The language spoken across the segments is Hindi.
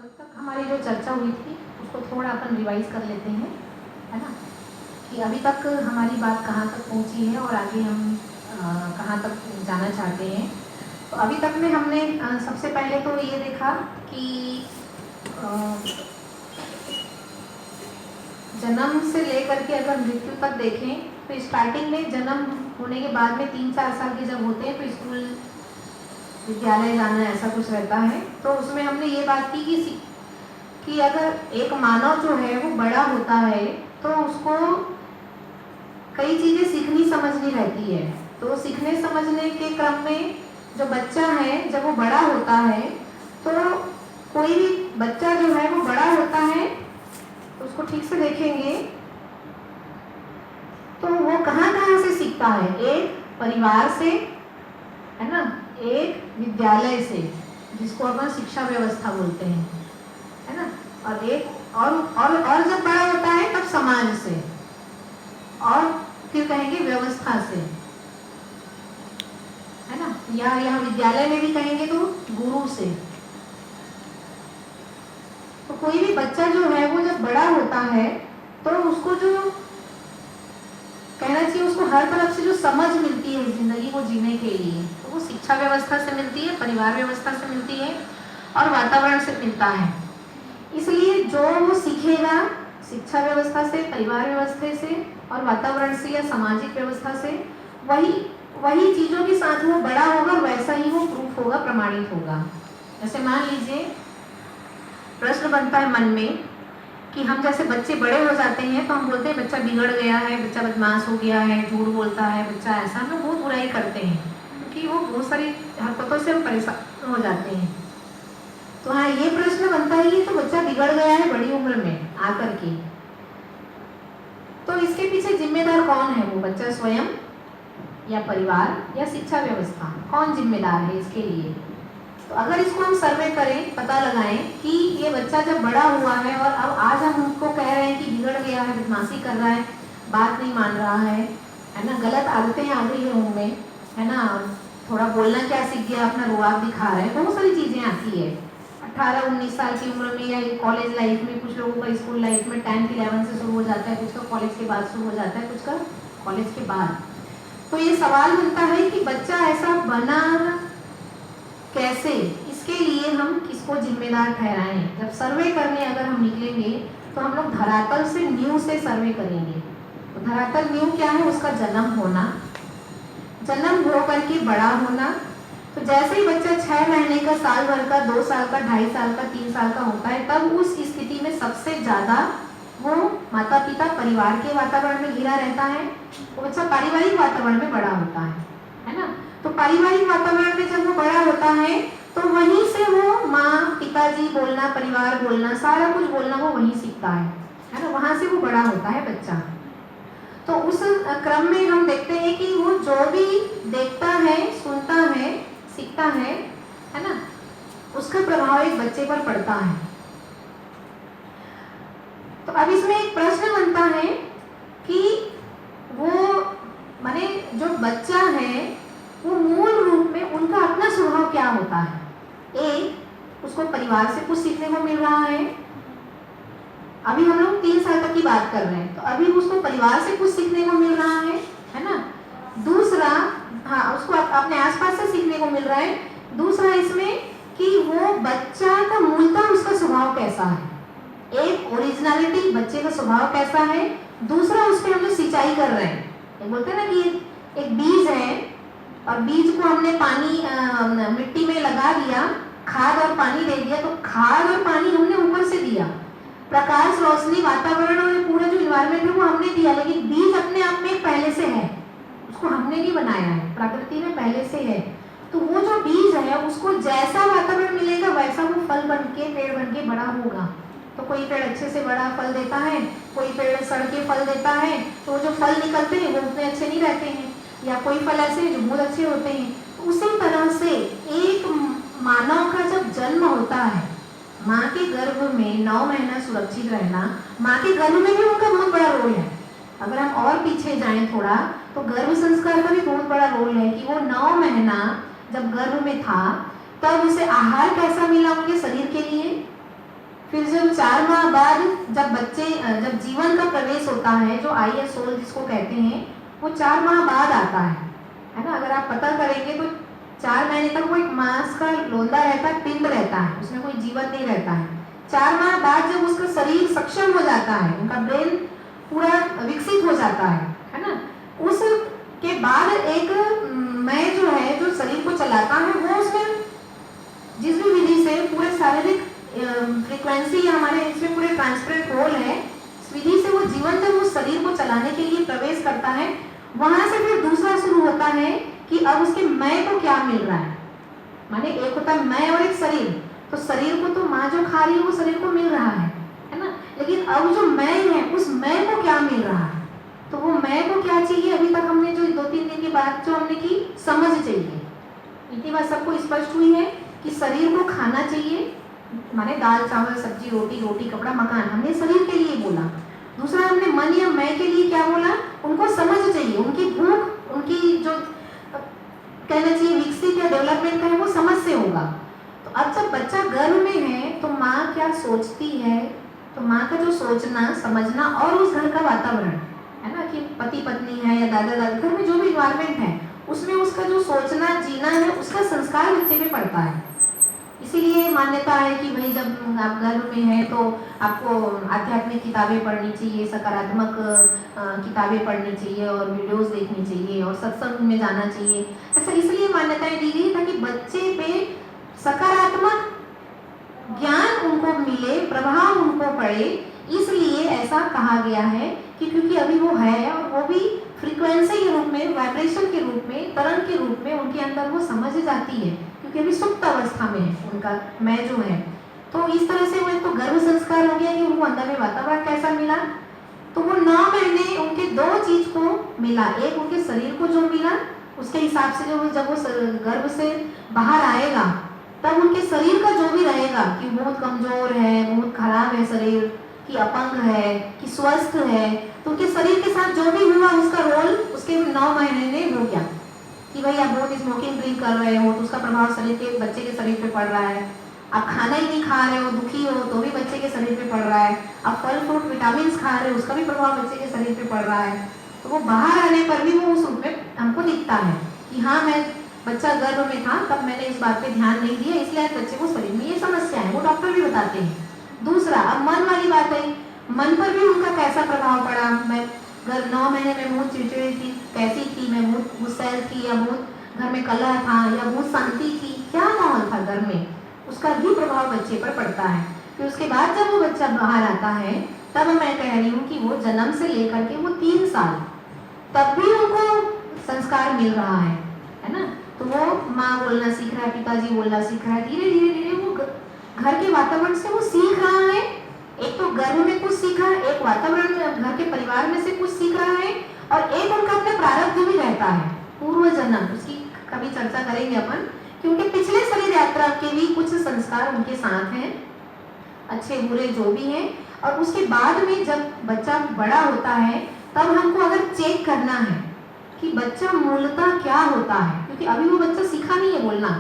अब तक हमारी जो चर्चा हुई थी उसको थोड़ा अपन रिवाइज कर लेते हैं, है ना, कि अभी तक हमारी बात कहाँ तक पहुँची है और आगे हम कहाँ तक जाना चाहते हैं। तो अभी तक में हमने सबसे पहले तो ये देखा कि जन्म से लेकर के अगर मृत्यु तक देखें तो स्टार्टिंग में जन्म होने के बाद में 3-4 साल के जब होते हैं तो स्कूल विद्यालय जाना ऐसा कुछ रहता है। तो उसमें हमने ये बात की कि अगर एक मानव जो है वो बड़ा होता है तो उसको कई चीज़ें सीखनी समझनी रहती है। तो सीखने समझने के क्रम में जो बच्चा है जब वो बड़ा होता है तो कोई भी बच्चा जो है वो बड़ा होता है तो उसको ठीक से देखेंगे तो वो कहाँ कहाँ से सीखता है। एक परिवार से, है ना, एक विद्यालय से जिसको अपन शिक्षा व्यवस्था बोलते हैं, है ना, और एक और जब बड़ा होता है तब समाज से और फिर कहेंगे व्यवस्था से, है ना, या यहाँ विद्यालय में भी कहेंगे तो गुरु से। तो कोई भी बच्चा जो है वो जब बड़ा होता है तो उसको जो कहना चाहिए उसको हर तरफ से जो समझ मिलती है जिंदगी को जीने के लिए तो वो शिक्षा व्यवस्था से मिलती है, परिवार व्यवस्था से मिलती है और वातावरण से मिलता है। इसलिए जो वो सीखेगा शिक्षा व्यवस्था से, परिवार व्यवस्था से और वातावरण से या सामाजिक व्यवस्था से, वही चीजों के साथ वो बड़ा होगा, वैसा ही वो प्रूफ होगा, प्रमाणित होगा। जैसे मान लीजिए प्रश्न बनता है मन में कि हम जैसे बच्चे बड़े हो जाते हैं तो हम बोलते हैं बच्चा बिगड़ गया है, बच्चा बदमाश हो गया है, झूठ बोलता है, बच्चा ऐसा, हम लोग बहुत बुराई करते हैं क्योंकि वो बहुत सारी हरकतों से हम परेशान हो जाते हैं। तो हाँ, ये प्रश्न बनता है कि तो बच्चा बिगड़ गया है बड़ी उम्र में आकर के, तो इसके पीछे जिम्मेदार कौन है? वो बच्चा स्वयं या परिवार या शिक्षा व्यवस्था? कौन जिम्मेदार है इसके लिए? तो अगर इसको हम सर्वे करें, पता लगाएं कि ये बच्चा जब बड़ा हुआ है और अब आज हम उनको कह रहे हैं कि बिगड़ गया है, बदमाशी कर रहा है, बात नहीं मान रहा है ना, गलत आदतें आ गई है उनमें, है ना, थोड़ा बोलना क्या सीख गया, अपना रुआब दिखा रहा है, बहुत सारी चीजें आती है 18-19 साल की उम्र में या कॉलेज लाइफ में। कुछ लोगों का स्कूल लाइफ में 10th-11th से शुरू हो जाता है, कुछ का कॉलेज के बाद शुरू हो जाता है, कुछ का कॉलेज के बाद। तो ये सवाल बनता है कि बच्चा ऐसा बना कैसे? इसके लिए हम किसको जिम्मेदार ठहराएं? जब सर्वे करने अगर हम निकलेंगे तो हम लोग धरातल से, न्यू से सर्वे करेंगे। तो धरातल न्यू क्या है? उसका जन्म होना, जन्म हो करके बड़ा होना। तो जैसे ही बच्चा 6 महीने का, साल भर का, 2 साल का, 2.5 साल का, 3 साल का होता है तब उस स्थिति में सबसे ज्यादा वो माता पिता परिवार के वातावरण में घिरा रहता है। वो बच्चा पारिवारिक वातावरण में बड़ा होता है ना। तो पारिवारिक वातावरण में जब वो बड़ा होता है तो वहीं से वो माँ पिताजी बोलना, परिवार बोलना, सारा कुछ बोलना वो वहीं सीखता है ना, वहां से वो बड़ा होता है बच्चा। तो उस क्रम में हम देखते हैं कि वो जो भी देखता है, सुनता है, सीखता है ना, उसका प्रभाव एक बच्चे पर पड़ता है। तो अब इसमें एक प्रश्न बनता है कि वो माने जो बच्चा है वो मूल रूप में उनका अपना स्वभाव क्या होता है? एक, उसको परिवार से कुछ सीखने को मिल रहा है। अभी हम लोग 3 साल तक की बात कर रहे हैं तो अभी उसको परिवार से कुछ सीखने को मिल रहा है ना। दूसरा, हाँ, उसको अपने आसपास से सीखने को मिल रहा है। दूसरा इसमें कि वो बच्चा का मूलतः उसका स्वभाव कैसा है। एक ओरिजिनलिटी, बच्चे का स्वभाव कैसा है। दूसरा, उसमें हम जो सिंचाई कर रहे हैं, ये बोलते हैं ना कि एक बीज है और बीज को हमने पानी मिट्टी में लगा दिया, खाद और पानी दे दिया, तो खाद और पानी हमने ऊपर से दिया, प्रकाश, रोशनी, वातावरण और पूरा जो इन्वायरमेंट है वो हमने दिया, लेकिन बीज अपने आप में पहले से है, उसको हमने नहीं बनाया है, प्रकृति में पहले से है। तो वो जो बीज है उसको जैसा वातावरण मिलेगा वैसा वो फल बन के, पेड़ बन के बड़ा होगा। तो कोई पेड़ अच्छे से बड़ा फल देता है, कोई पेड़ सड़ के फल देता है, तो जो फल निकलते हैं वो उतने अच्छे नहीं रहते हैं, या कोई फल ऐसे हैं जो बहुत अच्छे होते हैं। तो उसी तरह से एक मानव का जब जन्म होता है, माँ के गर्भ में 9 महीना सुरक्षित रहना, माँ के गर्भ में भी उनका बहुत बड़ा रोल है। अगर हम और पीछे जाएं थोड़ा तो गर्भ संस्कार का भी बहुत बड़ा रोल है कि वो 9 महीना जब गर्भ में था तब उसे आहार कैसा मिला उनके शरीर के लिए, 4 माह बाद जब जीवन का प्रवेश होता है, जो आई है सोल जिसको कहते हैं, वो 4 माह बाद आता है ना। अगर आप पता करेंगे तो 4 महीने तक वो एक मांस का लोंदा रहता है, पिंड रहता है, उसमें कोई जीवन नहीं रहता है। 4 माह बाद जब उसका शरीर सक्षम हो जाता है, उनका ब्रेन पूरा विकसित हो जाता है ना, उसके बाद एक मैं जो है जो शरीर को चलाता है, वो उसमें जिस भी विधि से पूरे शारीरिक फ्रीक्वेंसी हमारे इसमें पूरे ट्रांसपेरेंट होल है, इस विधि से वो जीवन जब उस शरीर को चलाने के लिए प्रवेश करता है, वहां से फिर दूसरा शुरू होता है कि अब उसके मैं को क्या मिल रहा है। माने एक होता है मैं और एक शरीर, तो शरीर को तो माँ जो खा रही है वो शरीर को मिल रहा है ना, लेकिन अब जो मैं है उस मैं को क्या मिल रहा है, तो वो मैं को क्या चाहिए। अभी तक हमने जो 2-3 दिन की बात जो हमने की, समझ चाहिए, इतनी बात सबको स्पष्ट हुई है कि शरीर को खाना चाहिए, माने दाल चावल सब्जी रोटी, रोटी कपड़ा मकान, हमने शरीर के लिए बोला। दूसरा हमने मन या मैं के लिए क्या बोला, उनको समझ चाहिए, उनकी भूख, उनकी जो कहना चाहिए विकसित या डेवलपमेंट का है, वो समझ से होगा। तो अब जब बच्चा गर्भ में है तो माँ क्या सोचती है, तो माँ का जो सोचना समझना और उस घर का वातावरण है ना, कि पति पत्नी है या दादा दादी, घर में जो भी इन्वायरमेंट है उसमें उसका जो सोचना जीना है, उसका संस्कार बच्चे पे पड़ता है। इसीलिए मान्यता है कि भाई जब आप गर्भ में हैं तो आपको आध्यात्मिक किताबें पढ़नी चाहिए, सकारात्मक किताबें पढ़नी चाहिए और वीडियोस देखनी चाहिए और सत्संग में जाना चाहिए। ऐसा इसलिए मान्यताएं दी गई ताकि बच्चे पे सकारात्मक ज्ञान उनको मिले, प्रभाव उनको पड़े। इसलिए ऐसा कहा गया है कि क्योंकि अभी वो है और वो भी फ्रीक्वेंसी के रूप में, वाइब्रेशन के रूप में, तरंग के रूप में उनके अंदर वो समझ जाती है, क्योंकि अभी सुप्त अवस्था में है उनका मैं जो है। तो इस तरह से वो एक तो गर्भ संस्कार हो गया कि उनको अंदर में वातावरण कैसा मिला, तो वो 9 महीने उनके 2 चीज को मिला, एक उनके शरीर को जो मिला उसके हिसाब से जो जब वो गर्भ से बाहर आएगा तब उनके शरीर का जो भी रहेगा कि बहुत कमजोर है, बहुत खराब है शरीर, कि अपंग है, कि स्वस्थ है, तो उनके शरीर के साथ जो भी हुआ उसका रोल उसके 9 महीने में हो गया कि भाई आप बहुत स्मोकिंग ड्रिंक कर रहे हो तो उसका प्रभाव शरीर के बच्चे के शरीर पे पड़ रहा है, आप खाना ही नहीं खा रहे हो, दुखी हो तो भी बच्चे के शरीर पे पड़ रहा है, आप फल फ्रूट विटामिन खा रहे हो उसका भी प्रभाव बच्चे के शरीर पे पड़ रहा है। तो वो बाहर आने पर भी वो उस रूप में हमको दिखता है कि हाँ मैं बच्चा गर्भ में था तब मैंने इस बात पे ध्यान नहीं दिया, इसलिए आज बच्चे को शरीर में ये समस्या है, वो डॉक्टर भी बताते हैं। दूसरा अब मन वाली बात है, मन पर भी उनका कैसा प्रभाव पड़ा। मैं 9 महीने में बहुत चिड़चिड़ी थी, कैसी थी, मैं बहुत गुस्सैल थी या बहुत घर में कलह था या बहुत शांति थी, क्या माहौल था घर में, उसका भी प्रभाव बच्चे पर पड़ता है। फिर उसके बाद जब वो बच्चा बाहर आता है तब मैं कह रही हूँ कि वो जन्म से लेकर के वो 3 साल तब भी उनको संस्कार मिल रहा है ना। तो वो माँ बोलना सीख रहा है, पिताजी बोलना सीख रहा है, धीरे धीरे धीरे वो घर के वातावरण से वो सीख रहा है। एक तो गर्भ में कुछ सीखा, एक वातावरण में घर के परिवार में से कुछ सीख रहा है, और एक उनका अपने प्रारब्ध भी रहता है, पूर्व जन्म, उसकी कभी चर्चा करेंगे अपन, क्योंकि पिछले शरीर यात्रा के भी कुछ संस्कार उनके साथ हैं, अच्छे बुरे जो भी हैं। और उसके बाद में जब बच्चा बड़ा होता है तब हमको अगर चेक करना है कि बच्चा मूलतः क्या होता है, क्योंकि अभी वो बच्चा सीखा नहीं है बोलना।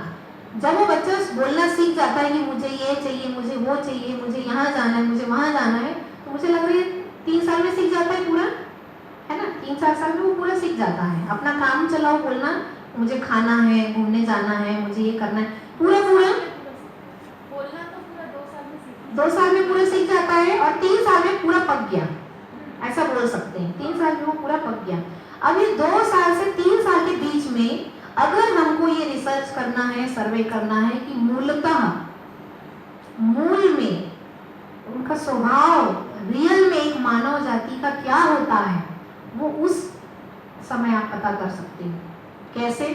जब वो बच्चा बोलना सीख जाता है कि मुझे ये चाहिए, मुझे वो चाहिए, मुझे यहाँ जाना है, मुझे वहाँ जाना है, तो मुझे लग रहा है 3 साल में सीख जाता है पूरा, है ना। 3-4 साल में वो पूरा सीख जाता है, अपना काम चलाओ बोलना, मुझे खाना है, घूमने जाना है, मुझे ये करना है, पूरा बोलना तो पूरा 2 साल में पूरा सीख जाता है, और 3 साल में पूरा पक गया, ऐसा बोल सकते हैं। 3 साल में वो पूरा पक गया। अब ये 2 साल से 3 साल के बीच में अगर हमको ये रिसर्च करना है, सर्वे करना है कि मूलतः मूल में उनका स्वभाव रियल में एक मानव जाति का क्या होता है, वो उस समय आप पता कर सकते हो। कैसे?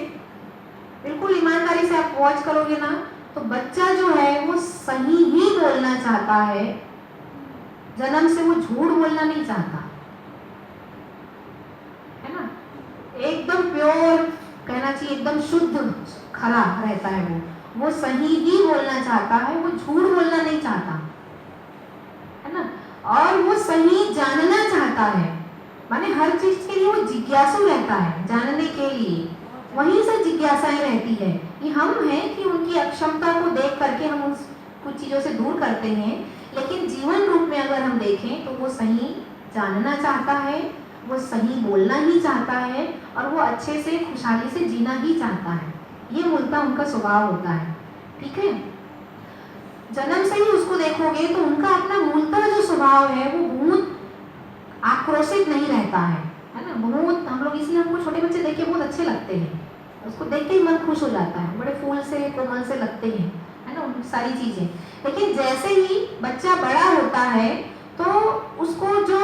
बिल्कुल ईमानदारी से आप वॉच करोगे ना, तो बच्चा जो है वो सही ही बोलना चाहता है, जन्म से वो झूठ बोलना नहीं चाहता, है ना। एकदम प्योर कहना चाहिए, एकदम शुद्ध खरा रहता है, वो सही ही बोलना चाहता है, वो झूठ बोलना नहीं चाहता, है ना। और वो सही जानना चाहता है, माने हर चीज के लिए वो जिज्ञासु रहता है, जानने के लिए वहीं से जिज्ञासाएं रहती है। कि हम हैं कि उनकी अक्षमता को देख करके हम उस कुछ चीजों से दूर करते हैं, लेकिन जीवन रूप में अगर हम देखें तो वो सही जानना चाहता है, वो सही बोलना ही चाहता है और वो अच्छे से खुशहाली से जीना ही चाहता है। ये मूलतः उनका स्वभाव होता है। ठीक है, जन्म से ही उसको देखोगे तो उनका अपना मूलतः जो स्वभाव है वो बहुत आक्रोशित नहीं रहता है ना। बहुत हम लोग इसलिए हमको छोटे बच्चे देख के बहुत अच्छे लगते हैं, उसको देख के ही मन खुश हो जाता है, बड़े फूल से कोमल से लगते हैं, है ना, उन सारी चीजें। लेकिन जैसे ही बच्चा बड़ा होता है तो उसको जो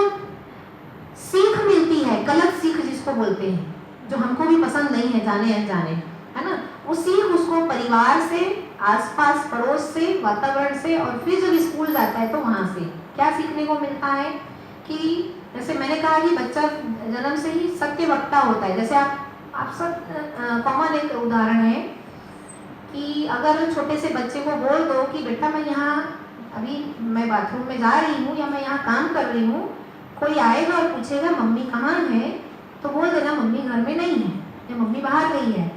सीख मिलती है, गलत सीख जिसको बोलते हैं, जो हमको भी पसंद नहीं है जाने अनजाने, है ना, वो सीख उसको परिवार से, आसपास पड़ोस से, वातावरण से, और फिर जब स्कूल जाता है तो वहां से क्या सीखने को मिलता है कि जैसे मैंने कहा कि बच्चा जन्म से ही सत्य वक्ता होता है। जैसे आप सब कॉमन एक उदाहरण है कि अगर छोटे से बच्चे को बोल दो कि बेटा मैं यहाँ अभी मैं बाथरूम में जा रही हूँ या मैं यहाँ काम कर रही हूँ, कोई आएगा और पूछेगा मम्मी कहाँ है, तो बोल देना मम्मी घर में नहीं है या मम्मी बाहर गई है।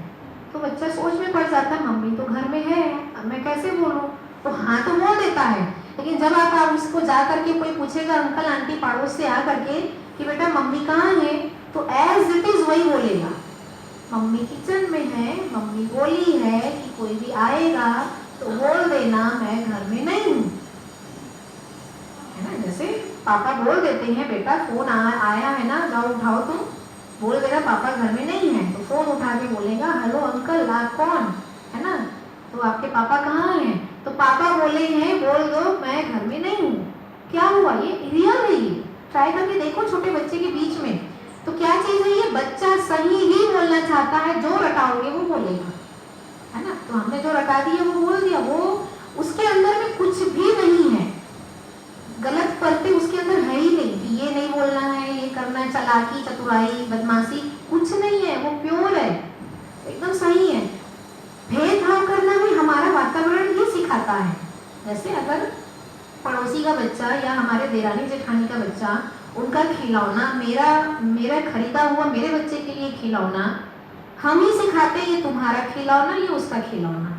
तो बच्चा सोच में पड़ जाता है मम्मी तो घर में है, अब मैं कैसे बोलूँ, तो हाँ तो बोल देता है। लेकिन जब आप उसको जा करके कोई पूछेगा अंकल आंटी पड़ोस से आ करके कि बेटा मम्मी कहाँ है, तो एज इट इज वही बोलेगा, मम्मी किचन में है, मम्मी बोली है कि कोई भी आएगा तो बोल देना मैं घर में नहीं हूँ, है ना। जैसे पापा बोल देते हैं बेटा फोन आया है ना, जाओ उठाओ, तुम बोल देना पापा घर में नहीं है, तो फोन उठा के बोलेगा हेलो अंकल आप कौन, है ना, तो आपके पापा कहाँ हैं, तो पापा बोले हैं बोल दो मैं घर में नहीं हूँ। क्या हुआ, ये रियल है, ये ट्राई करके देखो छोटे बच्चे के बीच में। तो क्या चीज है ये, बच्चा सही ही बोलना चाहता है, जो रटाओगे वो बोलेगा, है ना। तो हमने जो रटा दिया वो बोल दिया, वो उसके अंदर में कुछ भी नहीं है, गलत परतें उसके अंदर है ही नहीं कि ये नहीं बोलना है, ये करना है, चालाकी चतुराई बदमाशी कुछ नहीं है, वो प्योर है, एकदम सही है। भेदभाव करना भी हमारा वातावरण ही सिखाता है। जैसे अगर पड़ोसी का बच्चा या हमारे देरानी जेठानी का बच्चा, उनका खिलौना मेरा खरीदा हुआ मेरे बच्चे के लिए खिलौना, हम ही सिखाते ये तुम्हारा खिलौना, ये उसका खिलौना,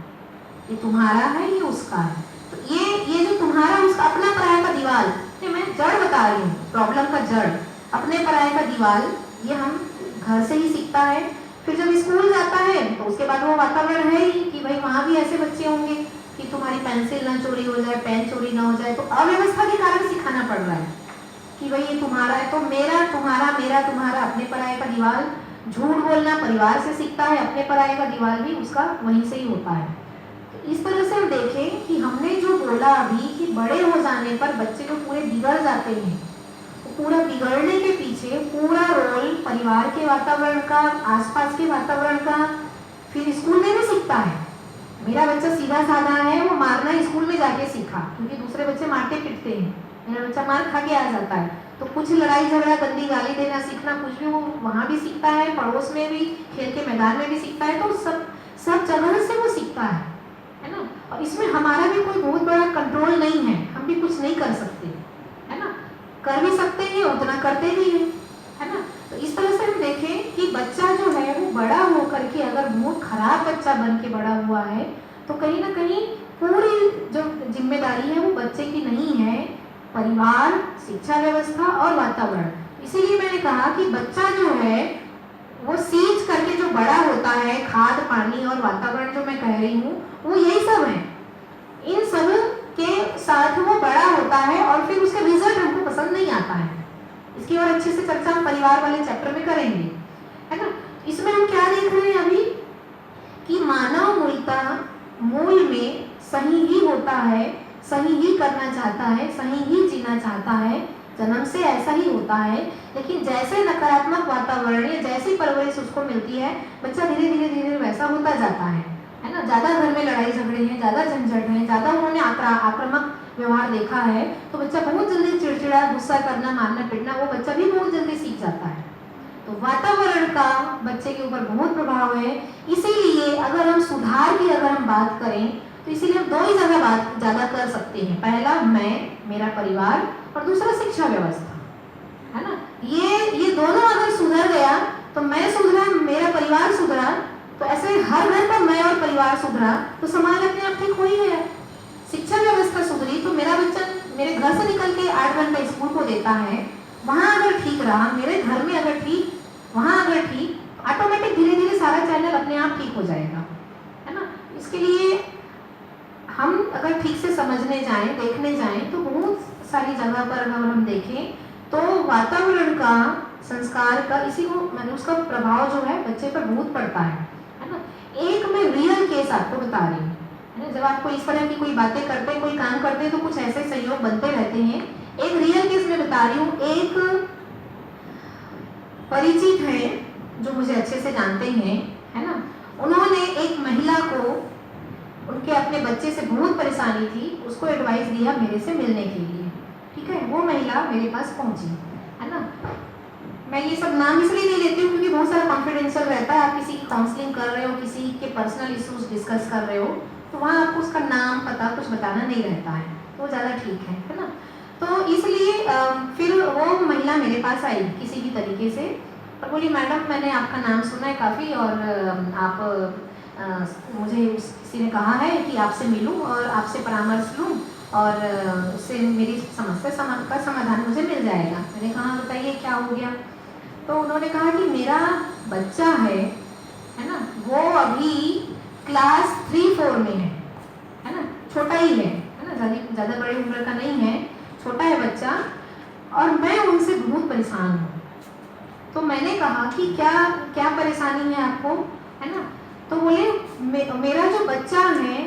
ये तुम्हारा है ये उसका है। तो ये जो तुम्हारा उसका अपना पराया का दीवाल, मैं जड़ बता रही हूँ, प्रॉब्लम का जड़ अपने पराये का दीवाल, ये हम घर से ही सीखता है। फिर जब स्कूल जाता है तो उसके बाद वो वातावरण है ही कि भाई वहां भी ऐसे बच्चे होंगे कि तुम्हारी पेंसिल ना चोरी हो जाए, पेन चोरी ना हो जाए, तो अव्यवस्था के कारण सिखाना पड़ रहा है कि भाई ये तुम्हारा है, तो मेरा तुम्हारा मेरा तुम्हारा, अपने पराये का दीवाल। झूठ बोलना परिवार से सीखता है, अपने पराये का दीवाल भी उसका वहीं से ही होता है। तो इस तरह से हम देखें कि हमने जो बोला अभी कि बड़े हो जाने पर बच्चे जो पूरे बिगड़ जाते हैं, पूरा बिगड़ने के पीछे पूरा रोल परिवार के वातावरण का, आसपास के वातावरण का, फिर स्कूल में भी सीखता है। मेरा बच्चा सीधा साधा है, वो मारना स्कूल में जाके सीखा, क्योंकि दूसरे बच्चे मारते पीटते हैं, मेरा बच्चा मार खा के आ जाता है, तो कुछ लड़ाई झगड़ा गंदी गाली देना सीखना कुछ भी वो वहां भी सीखता है, पड़ोस में भी, खेल के मैदान में भी सीखता है, तो सब जगह से वो सीखता है ना। और इसमें हमारा भी कोई बहुत बड़ा कंट्रोल नहीं है, हम भी कुछ नहीं कर सकते, है ना, कर भी सकते हैं उतना करते भी हैं, है ना। तो इस तरह से हम देखें कि बच्चा जो है वो बड़ा होकर के अगर बहुत खराब बच्चा बन के बड़ा हुआ है तो कहीं ना कहीं पूरी जो जिम्मेदारी है वो बच्चे की नहीं है, परिवार, शिक्षा व्यवस्था और वातावरण। इसीलिए मैंने कहा कि बच्चा जो है वो सींच करके जो बड़ा होता है, खाद पानी और वातावरण जो मैं कह रही हूँ वो यही सब है, इन सब के साथ वो बड़ा होता है और फिर उसका रिजल्ट हमको पसंद नहीं आता है। इसकी और अच्छे से चर्चा हम परिवार वाले चैप्टर में करेंगे, है ना। इसमें हम क्या देख रहे हैं अभी कि मानव मूल में सही ही होता है, सही ही करना चाहता है, सही ही जीना चाहता है, जन्म से ऐसा ही होता है। लेकिन जैसे नकारात्मक वातावरण या जैसी परवरिश उसको मिलती है, बच्चा धीरे धीरे धीरे वैसा होता जाता है ना। ज्यादा घर में लड़ाई झगड़े हैं, ज्यादा झंझट है, ज्यादा उन्होंने आक्रामक व्यवहार देखा है, तो बच्चा बहुत जल्दी चिड़चिड़ा, गुस्सा करना, मारना पीटना, वो बच्चा भी बहुत जल्दी सीख जाता है। तो वातावरण का बच्चे के ऊपर बहुत प्रभाव है। इसीलिए अगर हम सुधार की अगर हम बात करें तो इसीलिए हम दो ही जगह बात ज्यादा कर सकते हैं, पहला मैं, मेरा परिवार, और दूसरा शिक्षा व्यवस्था, है ना। ये दोनों अगर सुधर गया तो मैं सुधरा, मेरा परिवार सुधरा, तो ऐसे हर घर का मैं और परिवार सुधरा तो समाज अपने आप ठीक हो ही गया। शिक्षा व्यवस्था सुधरी तो मेरा बच्चा, मेरे घर से निकल के 8 घंटे स्कूल को देता है, वहाँ अगर ठीक रहा, मेरे घर में अगर ठीक, वहाँ अगर ठीक, ऑटोमेटिक धीरे धीरे सारा चैनल अपने आप ठीक हो जाएगा, है ना। इसके लिए हम अगर ठीक से समझने जाएं, देखने जाएं, तो बहुत सारी जगह पर अगर हम देखें तो वातावरण का, संस्कार का, इसी को मैंने उसका प्रभाव जो है बच्चे पर बहुत पड़ता है ना। एक मैं रियल केस आपको बता रही हूँ, है ना। जब आपको इस तरह की कोई बातें करते हैं, कोई काम करते हैं, तो कुछ ऐसे संयोग बनते रहते हैं। एक रियल केस मैं बता रही हूँ। एक परिचित है जो मुझे अच्छे से जानते हैं, है ना, उन्होंने एक महिला को, उनके अपने बच्चे से बहुत परेशानी थी, उसको एडवाइस दिया मेरे से मिलने के लिए, ठीक है। वो महिला मेरे पास पहुंची, है ना। मैं ये सब नाम इसलिए नहीं लेती हूँ क्योंकि बहुत सारा कॉन्फिडेंशियल रहता है। आप किसी की काउंसलिंग कर रहे हो, किसी के पर्सनल इश्यूज डिस्कस कर रहे हो, तो वहाँ आपको उसका नाम पता कुछ बताना नहीं रहता है, तो ज़्यादा ठीक है ना। तो इसलिए फिर वो महिला मेरे पास आई किसी भी तरीके से और बोली, मैडम मैंने आपका नाम सुना है काफ़ी, और आप मुझे किसी ने कहा है कि आपसे मिलूं और आपसे परामर्श लूं और उससे मेरी समस्या का समाधान मुझे मिल जाएगा। मैंने कहा बताइए क्या हो गया। तो उन्होंने कहा कि मेरा बच्चा है ना, वो अभी क्लास 3-4 में है ना, छोटा ही है ना, ज़्यादा बड़े उम्र का नहीं है, छोटा है बच्चा, और मैं उनसे बहुत परेशान हूँ। तो मैंने कहा कि क्या क्या परेशानी है आपको, है ना। तो बोले मेरा जो बच्चा है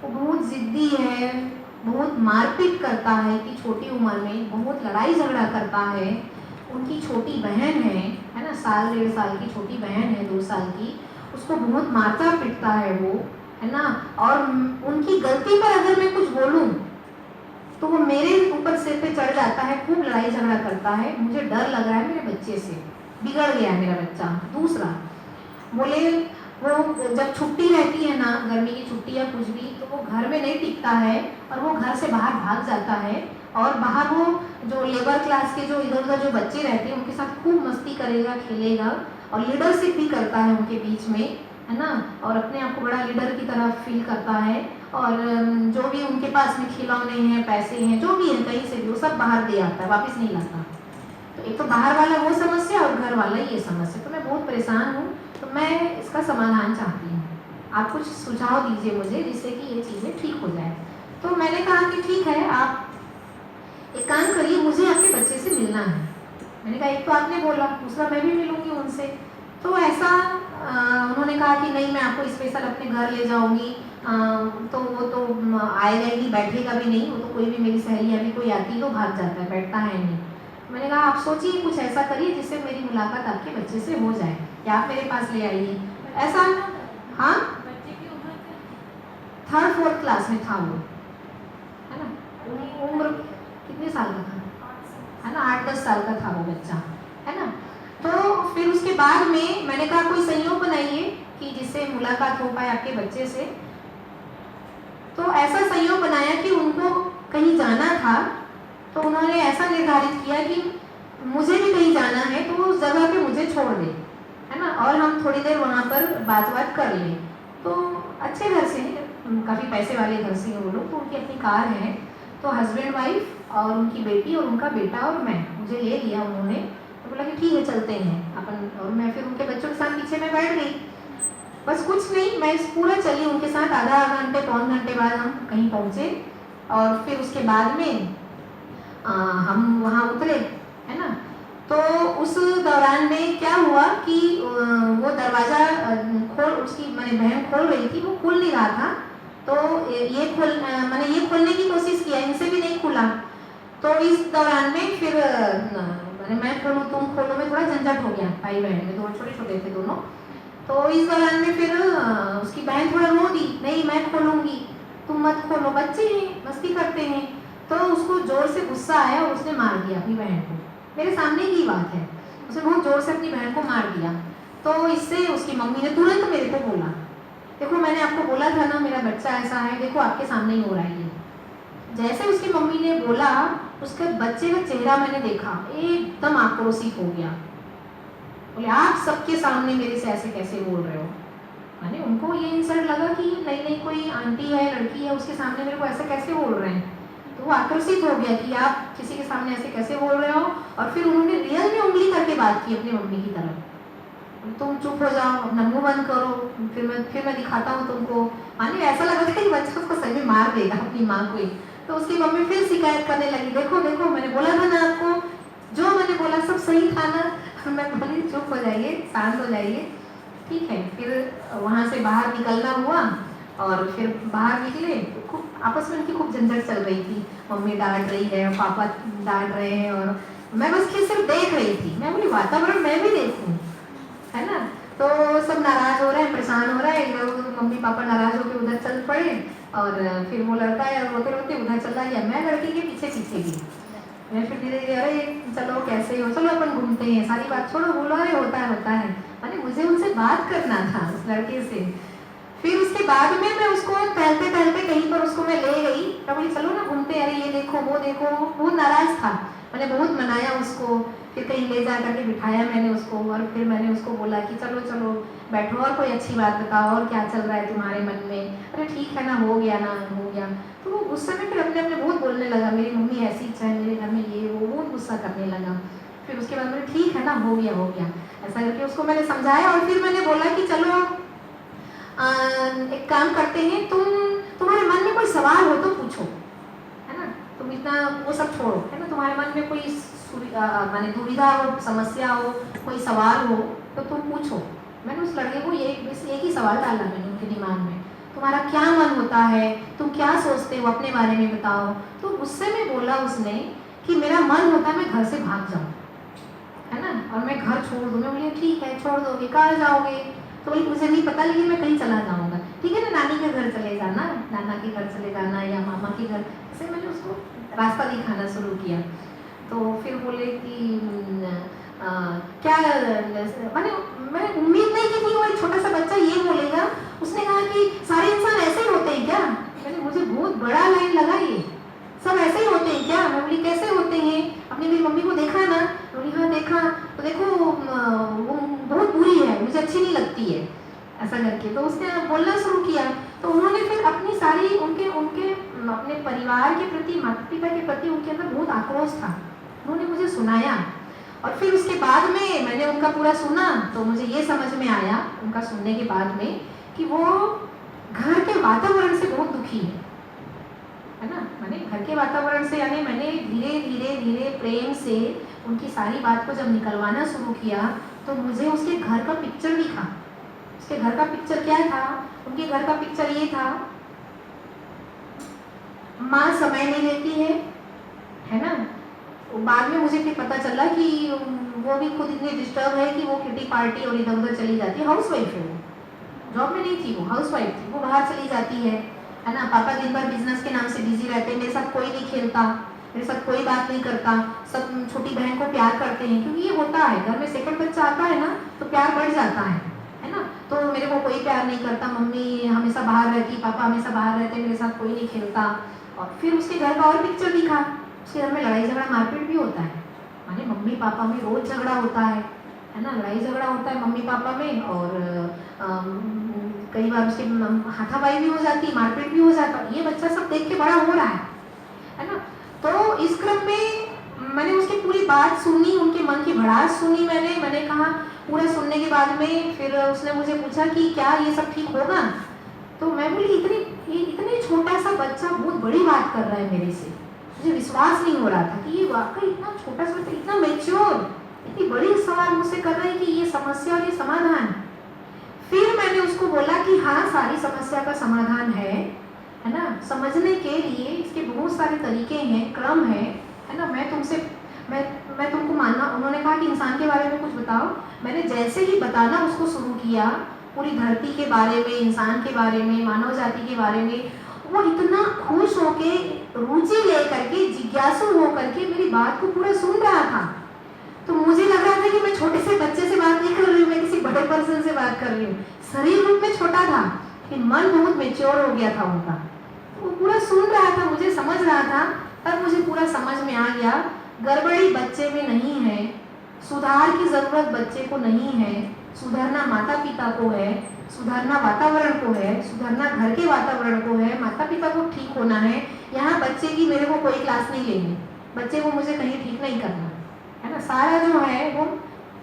वो बहुत ज़िद्दी है, बहुत मारपीट करता है कि छोटी उम्र में बहुत लड़ाई झगड़ा करता है। उनकी छोटी बहन है ना, 1-1.5 साल की छोटी बहन है, 2 साल की, उसको बहुत मारता पीटता है वो, है ना। और उनकी गलती पर अगर मैं कुछ बोलूँ तो वो मेरे ऊपर सिर पे चढ़ जाता है, खूब लड़ाई झगड़ा करता है। मुझे डर लग रहा है मेरे बच्चे से, बिगड़ गया है मेरा बच्चा। दूसरा बोले वो जब छुट्टी रहती है ना, गर्मी की छुट्टी या कुछ भी, तो वो घर में नहीं टिकता है और वो घर से बाहर भाग जाता है और बाहर वो जो लेबर क्लास के जो इधर उधर जो बच्चे रहते हैं उनके साथ खूब मस्ती करेगा, खेलेगा और लीडरशिप भी करता है उनके बीच में, है ना। और अपने आप को बड़ा लीडर की तरह फील करता है और जो भी उनके पास में खिलौने हैं, पैसे हैं, जो भी है कहीं से भी वो सब बाहर दे आता है, वापस नहीं लाता। तो एक तो बाहर वाला वो समस्या और घर वाला ये समस्या। तो मैं बहुत परेशान हूँ, तो मैं इसका समाधान चाहती हूँ। आप कुछ सुझाव दीजिए मुझे जिससे कि ये चीज़ें ठीक हो जाए। तो मैंने कहा कि ठीक है, आप एक काम करिए, मुझे आपके बच्चे से मिलना है। मैंने कहा एक तो आपने बोला, दूसरा मैं भी मिलूंगी उनसे। तो ऐसा उन्होंने कहा कि नहीं, मैं आपको स्पेशल अपने घर ले जाऊंगी, तो वो तो आएगा ही नहीं, बैठेगा भी नहीं, वो तो कोई भी मेरी सहेली अभी कोई आती है तो भाग जाता है, बैठता है नहीं। मैंने कहा आप सोचिए कुछ ऐसा करिए जिससे मेरी मुलाकात आपके बच्चे से हो जाए, या आप मेरे पास ले आइए ऐसा। हाँ, 3rd-4th क्लास में था वो, है ना। उम्र कितने साल का था, है ना, 8-10 साल का था वो बच्चा, है ना। तो फिर उसके बाद में मैंने कहा कोई संयोग बनाइए कि जिससे मुलाकात हो पाए आपके बच्चे से। तो ऐसा संयोग बनाया कि उनको कहीं जाना था, तो उन्होंने ऐसा निर्धारित किया कि मुझे भी कहीं जाना है तो उस जगह पे मुझे छोड़ दे, है ना, और हम थोड़ी देर वहाँ पर बात कर लें। तो अच्छे घर से हैं, काफ़ी पैसे वाले घर से हैं वो लोग, तो उनकी अपनी कार है। तो हस्बैंड वाइफ और उनकी बेटी और उनका बेटा और मैं, मुझे ले लिया उन्होंने। तो बोला कि ठीक है चलते हैं अपन, और मैं फिर उनके बच्चों के साथ पीछे में बैठ गई। बस कुछ नहीं, मैं पूरा चली उनके साथ, आधा घंटे 3 घंटे बाद हम कहीं पहुँचे और फिर उसके बाद में हम वहाँ उतरे, है ना। तो उस दौरान में क्या हुआ कि वो दरवाज़ा उसकी मैंने बहन खोल रही थी, वो खुल नहीं रहा था। तो मैंने ये खोलने की कोशिश किया, इनसे भी नहीं खुला। तो इस दौरान में फिर मैं खोलूँ तुम खोलो में थोड़ा झंझट हो गया भाई बहन में, दोनों छोटे छोटे थे दोनों। तो इस दौरान में फिर उसकी बहन थोड़ा रो दी, नहीं मैं खोलूँगी, तुम मत खोलो, बच्चे हैं मस्ती करते हैं। तो उसको जोर से गुस्सा आया और उसने मार दिया अपनी बहन को, मेरे सामने की बात है, उसने बहुत जोर से अपनी बहन को मार दिया। तो इससे उसकी मम्मी ने तुरंत मेरे को बोला, देखो मैंने आपको बोला था ना मेरा बच्चा ऐसा है, देखो आपके सामने ही हो रहा है ये। जैसे उसकी मम्मी ने बोला, उसके बच्चे का चेहरा मैंने देखा, एकदम आक्रोशित हो गया। बोले आप सबके सामने मेरे से ऐसे कैसे बोल रहे हो। मैंने उनको ये इंसल्ट लगा कि नई नई कोई आंटी है, लड़की है, उसके सामने मेरे को ऐसे कैसे बोल रहे हैं। तो वो आकर्षित हो गया कि आप किसी के सामने ऐसे कैसे बोल रहे हो, और फिर उन्होंने रियल में उंगली करके बात की अपनी मम्मी की तरफ, तुम चुप हो जाओ, अपना मुंह बंद करो, फिर मैं दिखाता हूँ तुमको। माने ऐसा लगा था कि बच्चा उसको सही में मार देगा अपनी माँ को ही। तो उसकी मम्मी फिर शिकायत करने लगी, देखो देखो मैंने बोला था ना आपको, जो मैंने बोला सब सही था ना। मैं बोली चुप हो जाइए, शांत हो जाइए, ठीक है। फिर वहाँ से बाहर निकलना हुआ, और फिर बाहर निकले तो खूब आपस में उनकी खूब झंझट चल रही थी, मम्मी डांट रही है, पापा डांट रहे हैं, और मैं बस कि सिर्फ देख रही थी। मैं बोली वातावरण मैं भी देखूं, है ना। तो सब नाराज हो रहे हैं, परेशान हो रहे हैं, इधर मम्मी पापा नाराज होकर उधर चल पड़े, और फिर वो लड़का है रोते रोते उधर चला गया, मैं लड़की के पीछे पीछे गई। मैं फिर धीरे धीरे, अरे चलो कैसे हो, चलो अपन घूमते हैं, सारी बात छोड़ो, बोलो अरे होता है। माने मुझे उनसे बात करना था, उस लड़के से। फिर उसके बाद में मैं उसको टहलते टहलते कहीं पर उसको मैं ले गई, मैं बोली चलो ना घूमते, अरे ये देखो वो देखो। बहुत नाराज था, मैंने बहुत मनाया उसको, फिर कहीं ले जा करके बिठाया मैंने उसको, और फिर मैंने उसको बोला कि चलो चलो बैठो, और कोई अच्छी बात बताओ, और क्या चल रहा है तुम्हारे मन में। अरे ठीक है ना, हो गया ना, हो गया। तो वो गुस्से में फिर अपने अपने बहुत बोलने लगा, मेरी मम्मी ऐसी इच्छा है, मेरे घर में ये वो, बहुत गुस्सा करने लगा। फिर उसके बाद मैंने ठीक है ना, हो गया हो गया, ऐसा करके उसको मैंने समझाया। और फिर मैंने बोला कि चलो एक काम करते हैं, तुम्हारे मन में कोई सवाल हो तो पूछो, है ना, तुम इतना वो सब छोड़ो, है ना, तुम्हारे मन में कोई माने दुविधा हो, समस्या हो, कोई सवाल हो तो तुम पूछो। मैंने उस लड़के को एक ही सवाल डाला मैंने उनके दिमाग में, तुम्हारा क्या मन होता है, तुम क्या सोचते हो, अपने बारे में बताओ। तो गुस्से में बोला उसने कि मेरा मन होता है मैं घर से भाग जाऊँ, है ना, और मैं घर छोड़ दूँ। मैं बोली ठीक है, छोड़ दोगे, कहाँ जाओगे। तो बोली मुझे नहीं पता, लेकिन मैं कहीं चला जाऊँगा। ठीक है ना, नानी के घर चले जाना, नाना के घर चले जाना, या मामा के घर। ऐसे मैंने उसको रास्ता दिखाना शुरू किया। तो फिर बोले कि क्या, मैंने मैं उम्मीद नहीं की थी वो एक छोटा सा बच्चा ये बोलेगा। उसने कहा कि सारे इंसान ऐसे ही होते हैं क्या। मैंने, मुझे बहुत बड़ा लाइन लगा ये, सब ऐसे ही होते हैं क्या। मैं बोली कैसे होते हैं, अपनी मेरी मम्मी को देखा ना। बोली हाँ देखा। तो देखो वो बहुत बुरी है, मुझे अच्छी नहीं लगती है, ऐसा करके। तो उसने बोलना शुरू किया। तो उन्होंने फिर अपनी सारी उनके उनके अपने परिवार के प्रति, माता पिता के प्रति उनके अंदर बहुत आक्रोश था। उन्होंने मुझे सुनाया, और फिर उसके बाद में मैंने उनका पूरा सुना। तो मुझे ये समझ में आया उनका सुनने के बाद में कि वो घर के वातावरण से बहुत दुखी है ना। मैंने घर के वातावरण से, यानी मैंने धीरे धीरे धीरे प्रेम से उनकी सारी बात को जब निकलवाना शुरू किया, तो मुझे उसके घर का पिक्चर दिखा। उसके घर का पिक्चर क्या था, उनके घर का पिक्चर ये था, माँ समय नहीं देती है ना। बाद में मुझे फिर पता चला कि वो भी खुद इतनी डिस्टर्ब है कि वो किटी पार्टी और इधर उधर चली जाती है। हाउस वाइफ है वो, जॉब में नहीं थी, वो हाउस वाइफ थी, वो बाहर चली जाती है ना। पापा दिन भर बिजनेस के नाम से बिजी रहते हैं, मेरे साथ कोई नहीं खेलता, मेरे साथ कोई बात नहीं करता, सब छोटी बहन को प्यार करते हैं, क्योंकि ये होता है घर में सेकंड बच्चा आता है ना तो प्यार बढ़ जाता है ना। तो मेरे को कोई प्यार नहीं करता, मम्मी हमेशा बाहर रहती, पापा हमेशा बाहर रहते, मेरे साथ कोई नहीं खेलता। और फिर उसके घर का और पिक्चर दिखा, उसके घर में लड़ाई झगड़ा मारपीट भी होता है, माने मम्मी पापा में रोज झगड़ा होता है ना, लड़ाई झगड़ा होता है मम्मी पापा में। और कई बार उसके हाथापाई भी हो जाती, मारपीट भी हो जाता। ये बच्चा सब देख के बड़ा हो रहा है ना। तो इस क्रम में मैंने उसकी पूरी बात सुनी, उनके मन की भड़ास सुनी मैंने कहा। पूरा सुनने के बाद में फिर उसने मुझे पूछा कि क्या ये सब ठीक होगा। तो मैं बोली इतने छोटा सा बच्चा बहुत बड़ी बात कर रहा है मेरे से। मुझे विश्वास नहीं हो रहा था कि ये वाकई इतना छोटा सा बच्चा, इतना मैच्योर, इतनी बड़ी सवाल मुझसे कर रहा है कि ये समस्या और ये समाधान। फिर मैंने उसको बोला कि हाँ, सारी समस्या का समाधान है ना। समझने के लिए इसके बहुत सारे तरीके हैं, क्रम है ना। मैं तुमको मानना, उन्होंने कहा कि इंसान के बारे में कुछ बताओ। मैंने जैसे ही बताना उसको शुरू किया, पूरी धरती के बारे में, इंसान के बारे में, मानव जाति के बारे में, वो इतना खुश होके, रुचि लेकर के, जिज्ञासु होकर के मेरी बात को पूरा सुन रहा था। तो मुझे लग रहा था कि मैं छोटे से बच्चे से बात नहीं कर रही हूँ, मैं किसी बड़े पर्सन से बात कर रही हूँ। शरीर रूप में छोटा था लेकिन मन बहुत मैच्योर हो गया था उनका। वो पूरा सुन रहा था, मुझे समझ रहा था। तब मुझे पूरा समझ में आ गया, गड़बड़ी बच्चे में नहीं है, सुधार की जरूरत बच्चे को नहीं है, सुधरना माता पिता को है, सुधरना वातावरण को है, सुधरना घर के वातावरण को है, माता पिता को ठीक होना है। यहाँ बच्चे की मेरे को कोई क्लास नहीं लेनी, बच्चे को मुझे कहीं ठीक नहीं करना है ना। सारा जो है वो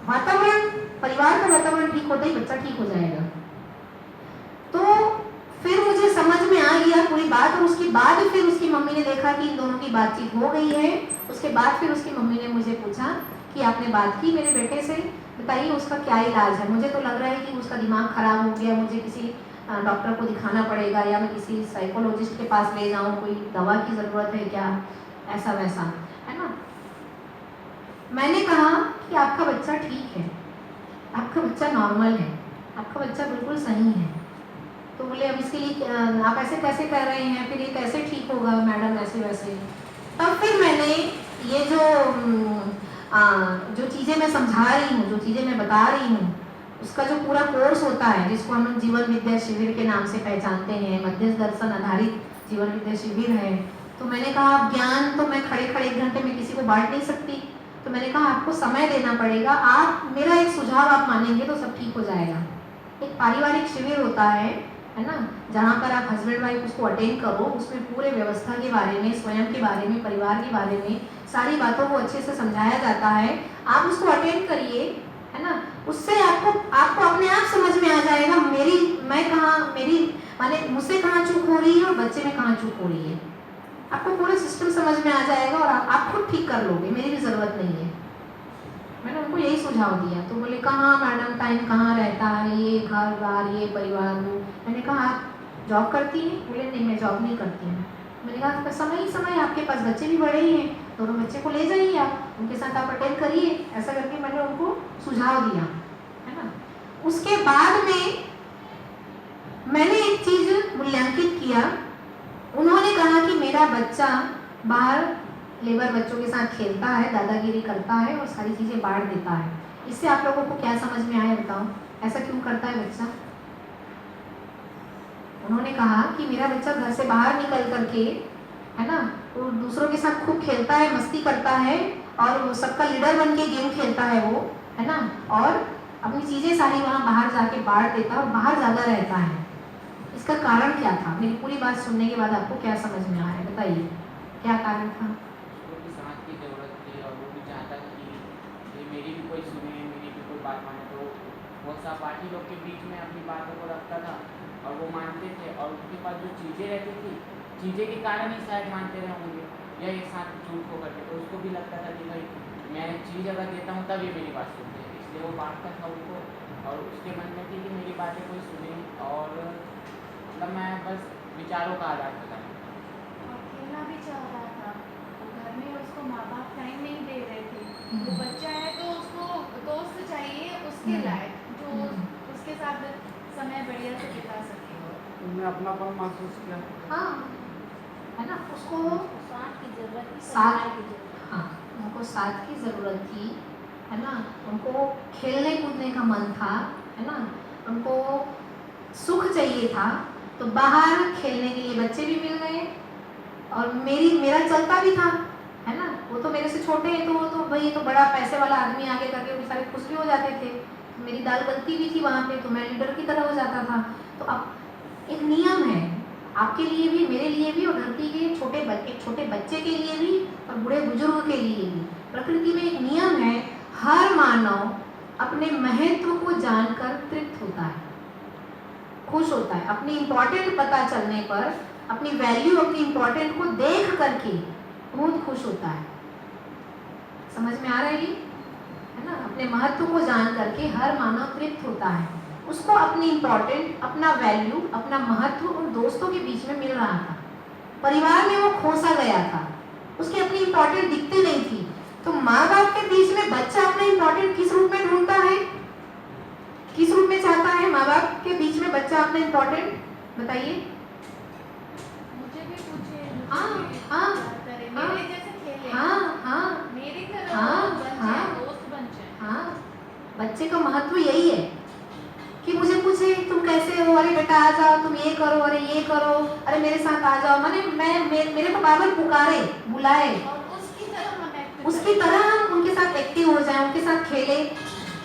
वातावरण, परिवार का वातावरण ठीक होता ही बच्चा ठीक हो जाएगा। तो फिर मुझे समझ में आ गया पूरी बात, और उसके बाद फिर उसकी मम्मी ने देखा कि इन दोनों की बातचीत हो गई है। उसके बाद फिर उसकी मम्मी ने मुझे पूछा कि आपने बात की मेरे बेटे से, बताइए उसका क्या इलाज है। मुझे तो लग रहा है कि उसका दिमाग खराब हो गया, मुझे किसी डॉक्टर को दिखाना पड़ेगा या मैं किसी साइकोलॉजिस्ट के पास ले जाऊं, कोई दवा की ज़रूरत है क्या, ऐसा वैसा है ना। मैंने कहा कि आपका बच्चा ठीक है, आपका बच्चा नॉर्मल है, आपका बच्चा बिल्कुल सही है। तो बोले अब इसके लिए आप ऐसे कैसे कर रहे हैं, फिर ये कैसे ठीक होगा मैडम, ऐसे वैसे। तब फिर मैंने ये जो चीज़ें मैं समझा रही हूँ, जो चीज़ें मैं बता रही हूँ, उसका जो पूरा कोर्स होता है जिसको हम जीवन विद्या शिविर के नाम से पहचानते हैं, मध्यस्थ दर्शन आधारित जीवन विद्या शिविर है। तो मैंने कहा ज्ञान तो मैं खड़े खड़े 1 घंटे में किसी को बांट नहीं सकती, तो मैंने कहा आपको समय देना पड़ेगा। आप मेरा एक सुझाव आप मानेंगे तो सब ठीक हो जाएगा। एक पारिवारिक शिविर होता है ना, जहाँ पर आप हस्बैंड वाइफ उसको अटेंड करो, उसमें पूरे व्यवस्था के बारे में, स्वयं के बारे में, परिवार के बारे में सारी बातों को अच्छे से समझाया जाता है। आप उसको अटेंड करिए, है ना। उससे आपको अपने आप समझ में आ जाएगा मेरी माने मुझसे कहाँ चूक हो रही है और बच्चे में कहाँ चूक हो रही है। आपको पूरा सिस्टम समझ में आ जाएगा और आप खुद ठीक कर लोगे, मेरी भी ज़रूरत नहीं है। मैंने उनको यही सुझाव दिया। तो बोले कहाँ मैडम, टाइम कहाँ रहता है, ये घर बार, ये परिवार वो। मैंने कहा आप जॉब करती हैं? बोले नहीं मैं जॉब नहीं करती हूँ। मैंने कहा समय ही समय, आपके पास बच्चे भी बड़े ही हैं, दोनों बच्चे को ले जाइए, आप उनके साथ आप अटेंड करिए। ऐसा करके मैंने उनको सुझाव दिया, है ना। उसके बाद में मैंने एक चीज़ मूल्यांकित किया। उन्होंने कहा कि मेरा बच्चा बाहर लेबर बच्चों के साथ खेलता है, दादागिरी करता है और सारी चीज़ें बांट देता है। इससे आप लोगों को क्या समझ में आया बताओ, ऐसा क्यों करता है बच्चा? उन्होंने कहा कि मेरा बच्चा घर से बाहर निकल करके, है ना, वो दूसरों के साथ खूब खेलता है, मस्ती करता है और वो सबका लीडर बन के गेम खेलता है वो, है ना, और अपनी चीज़ें सारी वहाँ बाहर जाके बांट देता है और बाहर ज़्यादा रहता है। इसका कारण क्या था? मेरी पूरी बात सुनने के बाद आपको क्या समझ में आया, बताइए क्या कारण था? की ज़रूरत थी और वो भी चाहता कि ये मेरी भी कोई सुने, मेरी भी कोई बात माने। तो वो सहपाठी लोग के बीच में अपनी बातों को रखता था और वो मानते थे, और उनके पास जो चीज़ें रहती थी, चीज़ें के कारण ही शायद मानते रहे होंगे या एक साथ झूठ को करके। तो उसको भी लगता था कि भाई मैं चीज़ अगर देता हूँ तब ये मेरी बात सुनते हैं, इसलिए वो बांटता था उनको। और उसके मन में थी कि मेरी बातें कोई सुने, और मतलब मैं बस विचारों का आधार था। खेलना भी चाह रहा था, तो घर में उसको माँ बाप टाइम नहीं दे रहे थे। वो बच्चा है तो उसको दोस्त चाहिए उसके लायक, जो उसके साथ समय बढ़िया से बिता सके। तुमने अपनापन महसूस किया? हाँ, है ना, उसको साथ की जरूरत थी, साथ की जरूरत। हाँ, उनको साथ की ज़रूरत थी, है ना। उनको खेलने कूदने का मन था, है ना, उनको सुख चाहिए था। तो बाहर खेलने के लिए बच्चे भी मिल गए और मेरा चलता भी था, है ना। वो तो मेरे से छोटे हैं, तो वो तो भाई तो बड़ा पैसे वाला आदमी आगे करके वो सारे खुश भी हो जाते थे। मेरी दाल गलती भी थी वहाँ पे, तो मैं लीडर की तरह हो जाता था। तो अब एक नियम है आपके लिए भी, मेरे लिए भी, और धरती के एक छोटे बच्चे के लिए भी और बूढ़े बुजुर्ग के लिए भी। प्रकृति में एक नियम है, हर मानव अपने महत्व को जानकर तृप्त होता है, खुश होता है। अपनी इम्पोर्टेंट पता चलने पर, अपनी वैल्यू, अपनी इम्पोर्टेंट को देख करके बहुत खुश होता है। समझ में आ रहा है ना। अपने महत्व को जान करके हर मानव तृप्त होता है। उसको अपनी इम्पोर्टेंट, अपना वैल्यू, अपना महत्व उन दोस्तों के बीच में मिल रहा था। परिवार में वो खोसा गया था, उसकी अपनी इम्पोर्टेंट दिखती नहीं थी। तो माँ बाप के बीच में बच्चा अपना इम्पोर्टेंट किस रूप में ढूंढता है, किस रूप में चाहता है माँ बाप के बीच में बच्चा अपना इम्पोर्टेंट? बताइए। मुझे भी पूछे, हाँ, हाँ, मेरे जैसे खेले, हाँ, मेरी तरह हाँ, बन हाँ, जाए, दोस्त बन जाए। हाँ, बच्चे का महत्व यही है कि मुझे पूछे तुम कैसे हो, अरे बेटा आ जाओ, तुम ये करो, अरे ये करो, अरे मेरे साथ आ जाओ, माने मेरे को बार बार पुकारे, बुलाए, और उसकी तरह हम उसकी तरह हम उनके साथ एक्टिव हो जाए, उनके साथ खेले,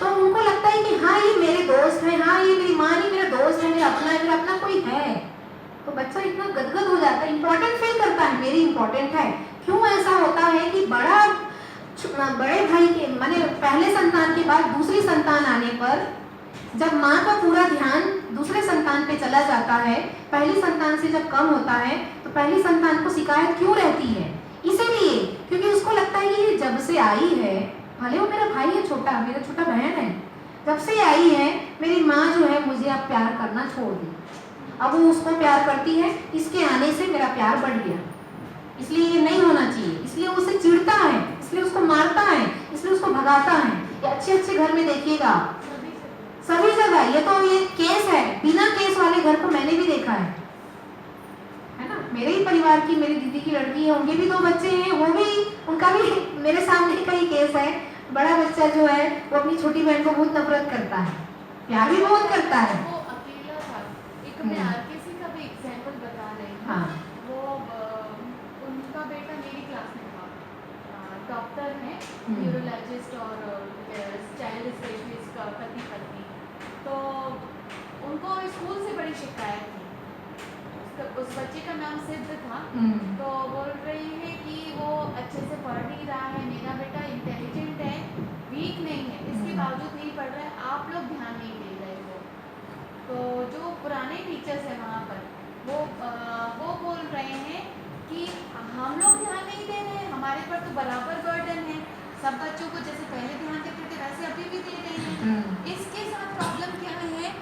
तो उनको लगता है कि हाँ ये मेरे दोस्त है, हाँ ये मेरी माँ नहीं, मेरा दोस्त है, मेरा अपना कोई है। तो बच्चा इतना गदगद हो जाता है, इंपॉर्टेंट फील करता है, मेरी इंपॉर्टेंट है। क्यों ऐसा होता है कि बड़े भाई के माने पहले संतान के बाद दूसरी संतान आने पर जब माँ का पूरा ध्यान दूसरे संतान पे चला जाता है, पहली संतान से जब कम होता है, तो पहली संतान को शिकायत क्यों रहती है? इसीलिए क्योंकि उसको लगता है कि ये जब से आई है, भले वो मेरा भाई है छोटा, मेरा छोटा बहन है, जब से आई है मेरी माँ जो है मुझे अब प्यार करना छोड़ दी। अब वो उसको प्यार करती है, इसके आने से मेरा प्यार बढ़ गया, इसलिए ये नहीं होना चाहिए, इसलिए वो उसे चिढ़ता है, इसलिए उसको मारता है, इसलिए उसको भगाता है। ये अच्छे घर में देखिएगा, सभी जगह ये केस है, बिना केस वाले घर को मैंने भी देखा है ना। मेरे ही परिवार की मेरी दीदी की लड़की है, उनके भी 2 बच्चे हैं, वो भी उनका भी मेरे सामने का ही केस है। बड़ा बच्चा जो है वो अपनी छोटी बहन को बहुत नफरत करता है, प्यार भी बहुत करता है। वो अकेला था। एक मैं आरकेसी का भी एग्जांपल बता रही हूँ। हाँ। वो उनका बेटा मेरी क्लास में था, डॉक्टर है, न्यूरोलॉजिस्ट और चाइल्ड स्पेशलिस्ट का पति पत्नी। तो उनको स्कूल से बड़ी शिकायत थी। उस बच्चे का नाम सिद्ध था। तो बोल रही है कि वो अच्छे से पढ़ नहीं रहा है, मेरा बेटा इंटेलिजेंट है, वीक नहीं है, इसके बावजूद नहीं पढ़ रहा है, आप लोग ध्यान नहीं दे रहे हो। तो जो पुराने टीचर्स हैं वहाँ पर वो बोल रहे हैं कि हम लोग ध्यान नहीं दे रहे हैं, हमारे पर तो बराबर बर्डन है, सब बच्चों को जैसे पहले ध्यान देते थे वैसे अभी भी दे रहे हैं। इसके साथ प्रॉब्लम क्या है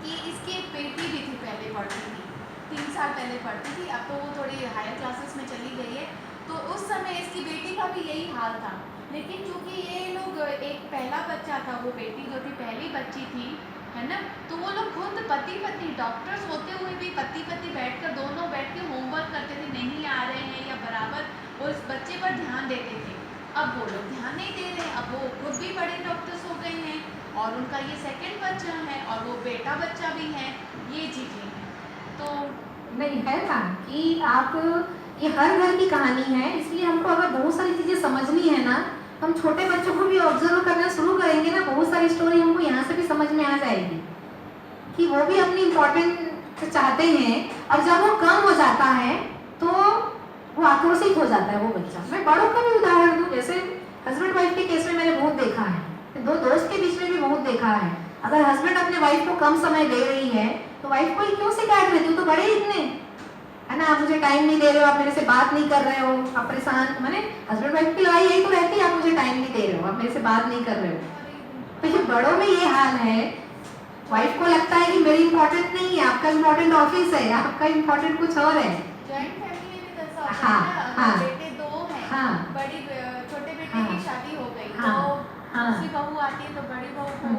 कि इसकी एक बेटी भी थी, पहले पढ़ती थी, 3 साल पहले पढ़ती थी, अब तो वो थोड़ी हायर क्लासेस में चली गई है। तो उस समय इसकी बेटी का भी यही हाल था। लेकिन चूंकि ये लोग एक पहला बच्चा था, वो बेटी जो थी पहली बच्ची थी, है ना, तो वो लोग खुद पति पत्नी डॉक्टर्स होते हुए भी पति पत्नी बैठकर दोनों बैठ के होमवर्क करते थे, नहीं आ रहे हैं या बराबर वो इस बच्चे पर ध्यान देते थे। अब वो लोग ध्यान नहीं दे रहे, अब वो खुद भी बड़े डॉक्टर्स हो गए हैं और उनका ये सेकंड बच्चा है और वो बेटा बच्चा भी है, ये चीज़ें हैं। तो नहीं है ना कि आप ये हर घर की कहानी है, इसलिए हमको अगर बहुत सारी चीज़ें समझनी है ना, हम छोटे बच्चों को भी ऑब्जर्व करना शुरू करेंगे ना, बहुत सारी स्टोरी हमको यहाँ से भी समझ में आ जाएगी कि वो भी अपनी इम्पोर्टेंट चाहते हैं, और जब वो कम हो जाता है तो वो आक्रोशित हो जाता है वो बच्चा। मैं बड़ों का भी उदाहरण दूँ, जैसे हस्बैंड वाइफ के केस में मैंने बहुत देखा है, 2 दोस्त के बीच में भी बहुत देखा है। अगर हस्बैंड अपने वाइफ को कम समय दे रही है तो वाइफ को क्यों शिकायत रहती, तो बड़े इतने है ना, आप मुझे टाइम नहीं दे रहे हो, आप मेरे से बात नहीं कर रहे हो, आप परेशान, माने हस्बैंड वाइफ की लड़ाई यही तो रहती है, आप मुझे टाइम नहीं दे रहे हो, आप मेरे से बात नहीं कर रहे हो। तो ये बड़ों में ये हाल है, वाइफ को लगता है कि मेरी इंपॉर्टेंट नहीं है, आपका इंपॉर्टेंट ऑफिस है, आपका इंपॉर्टेंट कुछ और है। जॉइंट फैमिली में भी ऐसा होता है ना, बेटे 2 हैं, बड़ी छोटे बेटे की शादी हो गई, तो दूसरी बहू आती है तो बड़ी बहू को